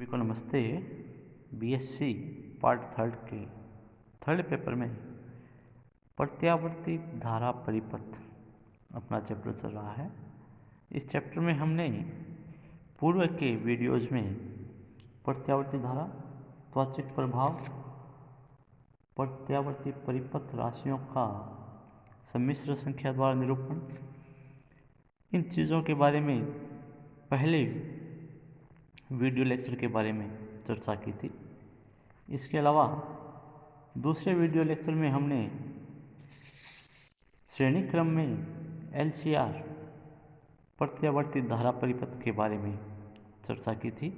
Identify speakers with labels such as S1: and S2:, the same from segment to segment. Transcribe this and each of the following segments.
S1: सभी को नमस्ते। बीएससी पार्ट थर्ड के थर्ड पेपर में प्रत्यावर्ती धारा परिपथ अपना चैप्टर चल रहा है। इस चैप्टर में हमने पूर्व के वीडियोज में प्रत्यावर्ती धारा, त्वचिक प्रभाव, प्रत्यावर्ती परिपथ राशियों का सम्मिश्र संख्या द्वारा निरूपण, इन चीज़ों के बारे में पहले वीडियो लेक्चर के बारे में चर्चा की थी। इसके अलावा दूसरे वीडियो लेक्चर में हमने श्रेणी क्रम में एलसीआर प्रत्यावर्ती धारा परिपथ के बारे में चर्चा की थी।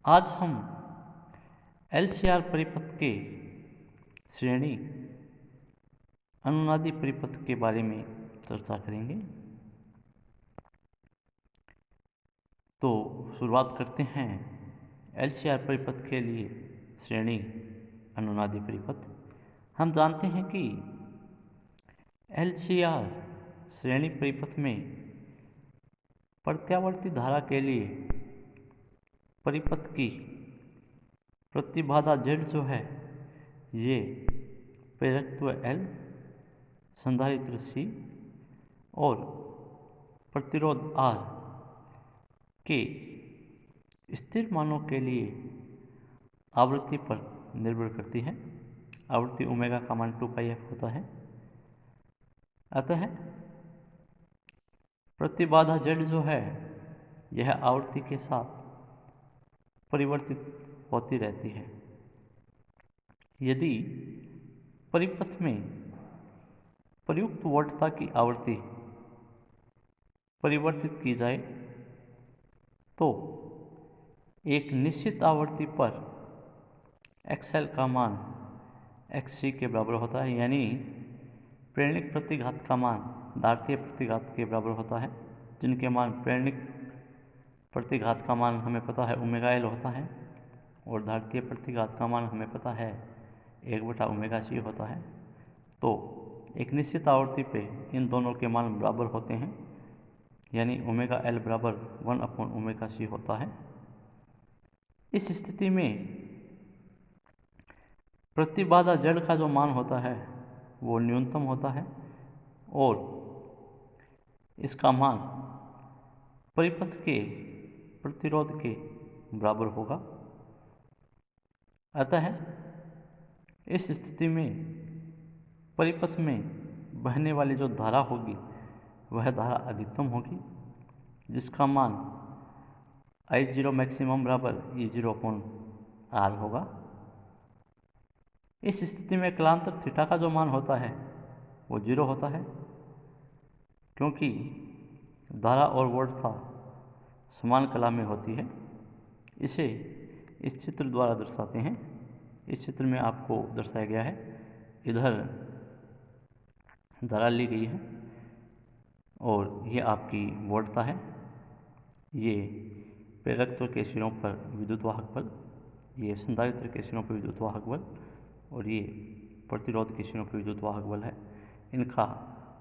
S1: आज हम एलसीआर परिपथ के श्रेणी अनुनादी परिपथ के बारे में चर्चा करेंगे। तो शुरुआत करते हैं एलसीआर परिपथ के लिए श्रेणी अनुनादी परिपथ। हम जानते हैं कि एलसीआर श्रेणी परिपथ में प्रत्यावर्ती धारा के लिए परिपथ की प्रतिबाधा Z जो है ये प्रेरकत्व L, संधारित्र C और प्रतिरोध R के स्थिर मानों के लिए आवृत्ति पर निर्भर करती है। आवृत्ति ओमेगा का मान 2πf होता है। अतः प्रतिबाधा Z जो है यह आवृत्ति के साथ परिवर्तित होती रहती है। यदि परिपथ में प्रयुक्त वोल्टता की आवृत्ति परिवर्तित की जाए तो एक निश्चित आवृत्ति पर XL का मान XC के बराबर होता है, यानी प्रेरणिक प्रतिघात का मान दार्थीय प्रतिघात के बराबर होता है, जिनके मान प्रेरणिक प्रतिघात का मान हमें पता है ओमेगा L होता है और दार्थीय प्रतिघात का मान हमें पता है 1/ओमेगा C होता है। तो एक निश्चित आवृत्ति पे इन दोनों के मान बराबर होते हैं, यानी ओमेगा L बराबर 1/ओमेगा C होता है। इस स्थिति में प्रतिबाधा Z का जो मान होता है वो न्यूनतम होता है और इसका मान परिपथ के प्रतिरोध के बराबर होगा। अतः इस स्थिति में परिपथ में बहने वाली जो धारा होगी वह धारा अधिकतम होगी, जिसका मान I0 मैक्सिमम बराबर E0/R होगा। इस स्थिति में कलांतर थीटा का जो मान होता है वो 0 होता है, क्योंकि धारा और वोल्टता समान कला में होती है। इसे इस चित्र द्वारा दर्शाते हैं। इस चित्र में आपको दर्शाया गया है, इधर धारा ली गई है और ये आपकी वोल्टता है। ये प्रेरकत्व के सिरों पर विद्युत वाहक बल, ये संधारित्र के सिरों पर विद्युत वाहक बल और ये प्रतिरोध के सिरों पर विद्युत वाहक बल है। इनका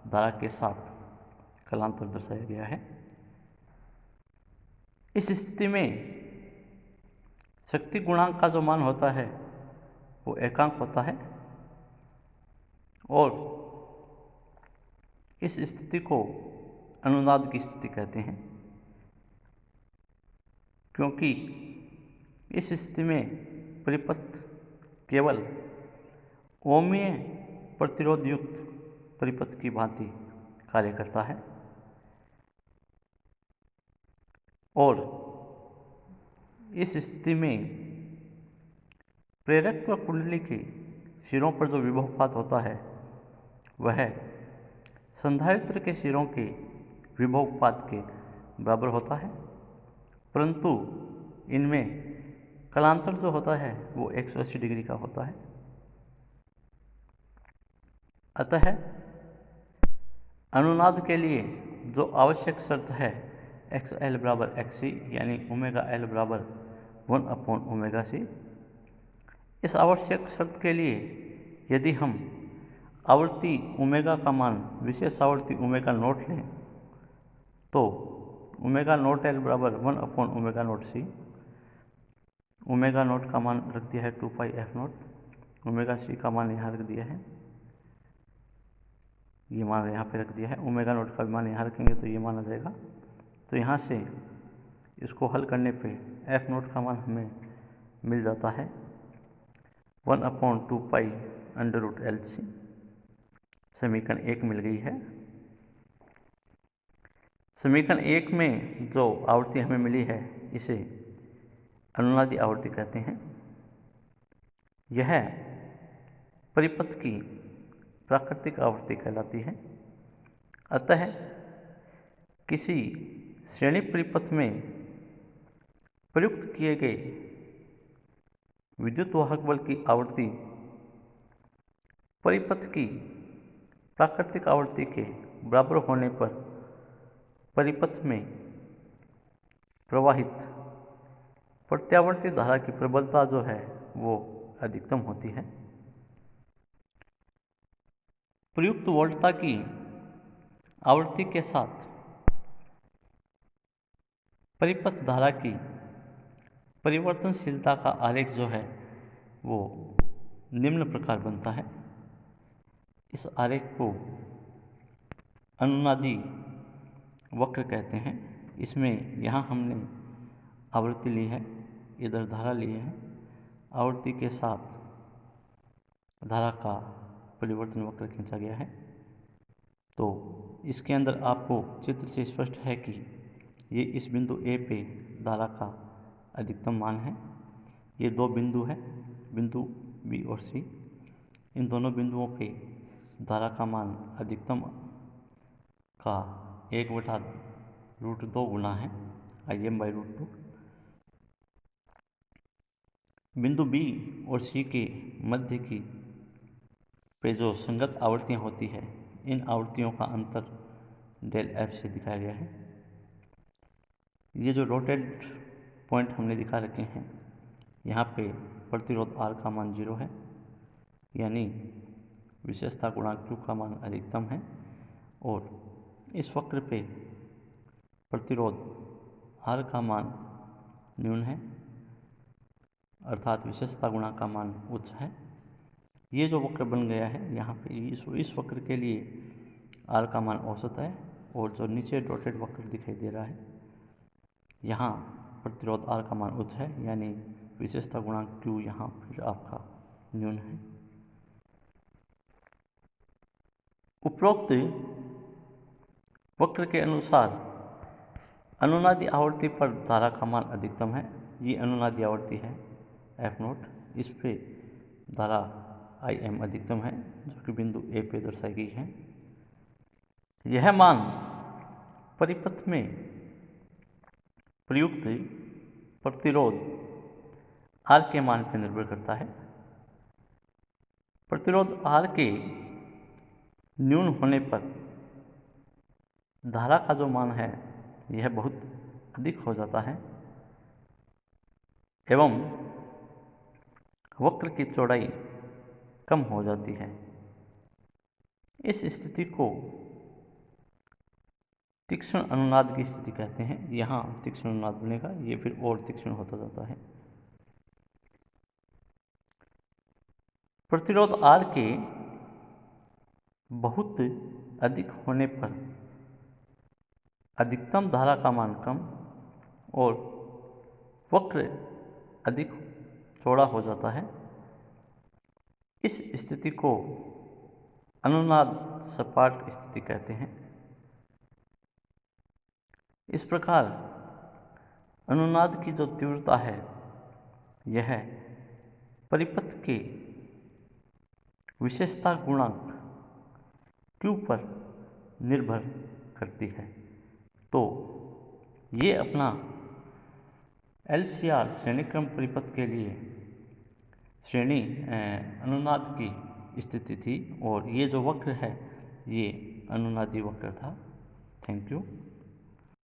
S1: धारा के साथ कलांतर दर्शाया गया है। इस स्थिति में शक्ति गुणांक का जो मान होता है वो एकांक होता है और इस स्थिति को अनुनाद की स्थिति कहते हैं, क्योंकि इस स्थिति में परिपथ केवल ओमीय प्रतिरोध युक्त परिपथ की भांति कार्य करता है और इस स्थिति में प्रेरकत्व कुंडली के सिरों पर जो विभवपात होता है वह संधारित्र के सिरों के विभवपात के बराबर होता है, परंतु इनमें कलांतर जो होता है वो 180 डिग्री का होता है। अतः अनुनाद के लिए जो आवश्यक शर्त है XL बराबर XC, यानी ओमेगा L बराबर 1/ओमेगा C, इस आवश्यक शर्त के लिए यदि हम आवृत्ति ओमेगा का मान विशेष आवृत्ति ओमेगा नॉट लें तो ओमेगा नॉट L बराबर 1/ओमेगा नॉट C ओमेगा नोट का मान रख दिया है 2 पाई एफ नोट, ओमेगा सी का मान यहाँ रख दिया है, ये मान यहाँ पे रख दिया है, ओमेगा नोट का मान यहाँ रखेंगे तो ये मान आ जाएगा। तो यहाँ से इसको हल करने पे एफ नोट का मान हमें मिल जाता है 1/2 pi under root L C. समीकरण 1 मिल गई है। समीकरण 1 में जो आवृत्ति हमें मिली है इसे अनुनादी आवृत्ति कहते हैं। यह परिपथ की प्राकृतिक आवृत्ति कहलाती है। अतः किसी श्रेणी परिपथ में प्रयुक्त किए गए विद्युत वाहक बल की आवृत्ति परिपथ की प्राकृतिक आवृत्ति के बराबर होने पर परिपथ में प्रवाहित प्रत्यावर्ती धारा की प्रबलता जो है वो अधिकतम होती है। प्रयुक्त वोल्टता की आवृत्ति के साथ परिपथ धारा की परिवर्तनशीलता का आरेख जो है वो निम्न प्रकार बनता है। इस आरेख को अनुनादी वक्र कहते हैं। इसमें यहाँ हमने आवृत्ति ली है, इधर धारा ली है, आवृत्ति के साथ धारा का परिवर्तन वक्र खींचा गया है। तो इसके अंदर आपको चित्र से स्पष्ट है कि ये इस बिंदु ए पे धारा का अधिकतम मान है। ये दो बिंदु हैं, बिंदु बी और सी। इन दोनों बिंदुओं पे धारा का मान अधिकतम का 1/√2 गुना है Im/√2। बिंदु बी और सी के मध्य की पे जो संगत आवृत्तियाँ होती है, इन आवृत्तियों का अंतर डेल एफ से दिखाया गया है। ये जो डॉटेड पॉइंट हमने दिखा रखे हैं, यहाँ पे प्रतिरोध R का मान 0 है, यानी विशेषता गुणांक Q का मान अधिकतम है। और इस वक्र पे प्रतिरोध R का मान न्यून है, अर्थात विशेषता गुणांक का मान उच्च है। ये जो वक्र बन गया है यहाँ पे इस वक्र के लिए R का मान औसत है, और जो नीचे डॉटेड वक्र दिखाई दे रहा है यहाँ प्रतिरोध R का मान उच्च है, यानी विशेषता गुणांक Q यहाँ फिर आपका न्यून है। उपरोक्त वक्र के अनुसार अनुनादी आवृत्ति पर धारा का मान अधिकतम है। ये अनुनादी आवृत्ति है एफ नोट, इस पे धारा Im अधिकतम है जो कि बिंदु ए पे दर्शाई गई है। यह मान परिपथ में प्रयुक्त प्रतिरोध R के मान पर निर्भर करता है। प्रतिरोध R के न्यून होने पर धारा का जो मान है यह बहुत अधिक हो जाता है एवं वक्र की चौड़ाई कम हो जाती है। इस स्थिति को तीक्ष्ण अनुनाद की स्थिति कहते हैं। यहाँ तीक्ष्ण अनुनाद बनेगा, ये फिर और तीक्ष्ण होता जाता है। प्रतिरोध R के बहुत अधिक होने पर अधिकतम धारा का मान कम और वक्र अधिक चौड़ा हो जाता है। इस स्थिति को अनुनाद सपाट स्थिति कहते हैं। इस प्रकार अनुनाद की जो तीव्रता है यह परिपथ के विशेषता गुणांक Q पर निर्भर करती है। तो ये अपना LCR श्रेणीक्रम परिपथ के लिए श्रेणी अनुनाद की स्थिति थी, और ये जो वक्र है ये अनुनादी वक्र था। Thank you.